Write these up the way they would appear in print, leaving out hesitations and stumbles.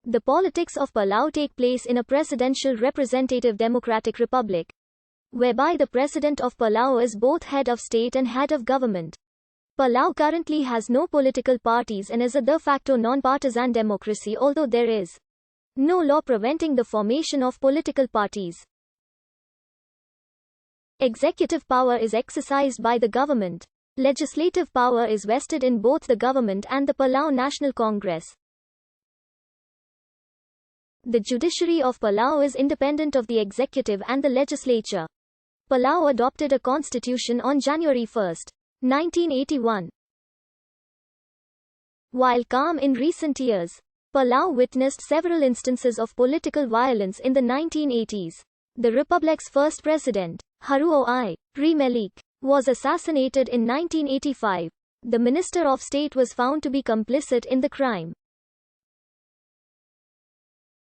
The politics of Palau take place in a presidential representative democratic republic, whereby the president of Palau is both head of state and head of government. Palau currently has no political parties and is a de facto non-partisan democracy, although there is no law preventing the formation of political parties. Executive power is exercised by the government. Legislative power is vested in both the government and the Palau National Congress. The judiciary of Palau is independent of the executive and the legislature. Palau adopted a constitution on January 1, 1981. While calm in recent years, Palau witnessed several instances of political violence in the 1980s. The republic's first president, Haruo Remelik, was assassinated in 1985. The Minister of State was found to be complicit in the crime.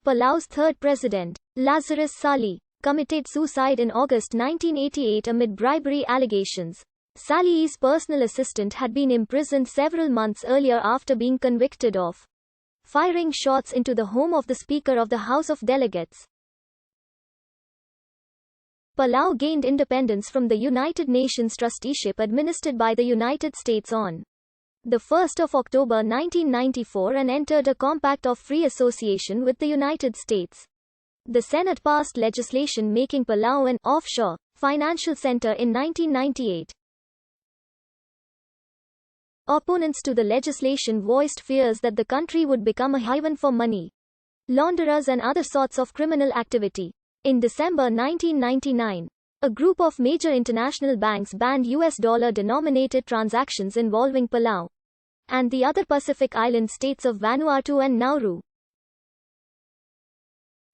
Palau's third president, Lazarus Salih, committed suicide in August 1988 amid bribery allegations. Salih's personal assistant had been imprisoned several months earlier after being convicted of firing shots into the home of the Speaker of the House of Delegates. Palau gained independence from the United Nations trusteeship administered by the United States on the 1st of October 1994 and entered a compact of free association with the United States. The Senate passed legislation making Palau an offshore financial center in 1998. Opponents to the legislation voiced fears that the country would become a haven for money launderers and other sorts of criminal activity. In December 1999, a group of major international banks banned US dollar-denominated transactions involving Palau and the other Pacific island states of Vanuatu and Nauru.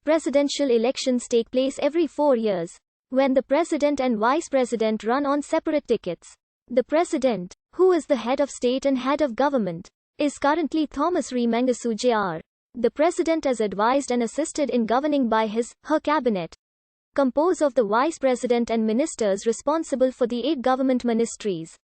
Presidential elections take place every 4 years, when the president and vice president run on separate tickets. The president, who is the head of state and head of government, is currently Thomas Remengesau Jr. The president is advised and assisted in governing by her cabinet, composed of the vice president and ministers responsible for the 8 government ministries.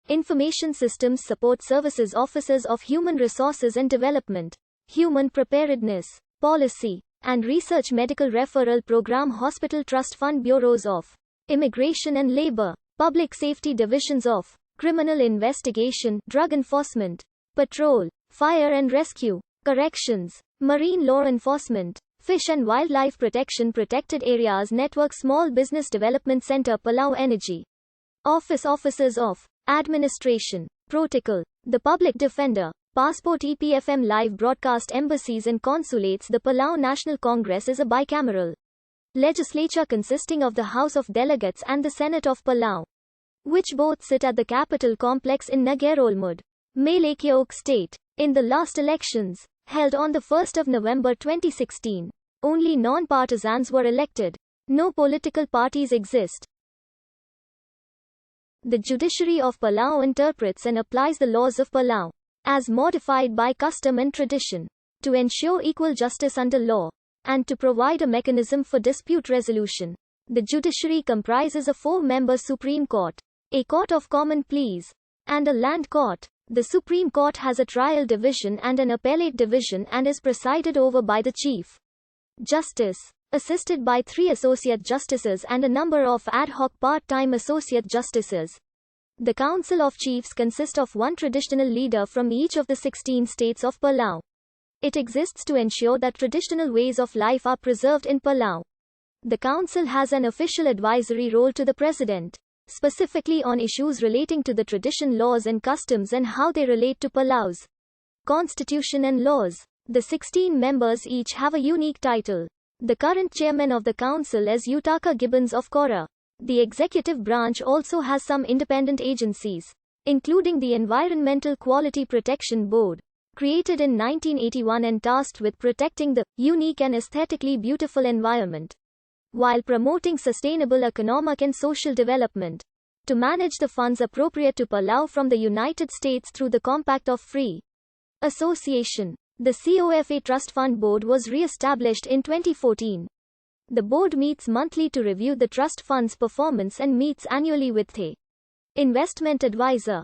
Information systems support services offices of human resources and development, human preparedness, policy, and research, medical referral program, hospital trust fund, bureaus of immigration and labor, public safety divisions of criminal investigation, drug enforcement, patrol, fire and rescue, corrections, marine law enforcement, fish and wildlife protection, protected areas network, small business development center, Palau Energy Office, offices of administration, protocol, the public defender, passport, EPFM live broadcast, embassies and consulates. The Palau National Congress is a bicameral legislature consisting of the House of Delegates and the Senate of Palau, which both sit at the capital complex in Nagerolmud, Malaysian state. In the last elections, held on the 1st of November 2016, only non-partisans were elected. No political parties exist. The judiciary of Palau interprets and applies the laws of Palau, as modified by custom and tradition, to ensure equal justice under law, and to provide a mechanism for dispute resolution. The judiciary comprises a 4-member Supreme Court, a Court of Common Pleas, and a Land Court. The Supreme Court has a trial division and an appellate division and is presided over by the Chief Justice, assisted by 3 associate justices and a number of ad hoc part-time associate justices. The Council of Chiefs consists of 1 traditional leader from each of the 16 states of Palau. It exists to ensure that traditional ways of life are preserved in Palau. The Council has an official advisory role to the President, specifically on issues relating to the tradition, laws and customs and how they relate to Palau's constitution and laws. The 16 members each have a unique title. The current chairman of the council is Utaka Gibbons of Kora. The executive branch also has some independent agencies, including the Environmental Quality Protection Board, created in 1981 and tasked with protecting the unique and aesthetically beautiful environment, while promoting sustainable economic and social development. To manage the funds appropriate to Palau from the United States through the Compact of Free Association, the COFA Trust Fund Board was re-established in 2014. The board meets monthly to review the trust fund's performance and meets annually with a investment advisor.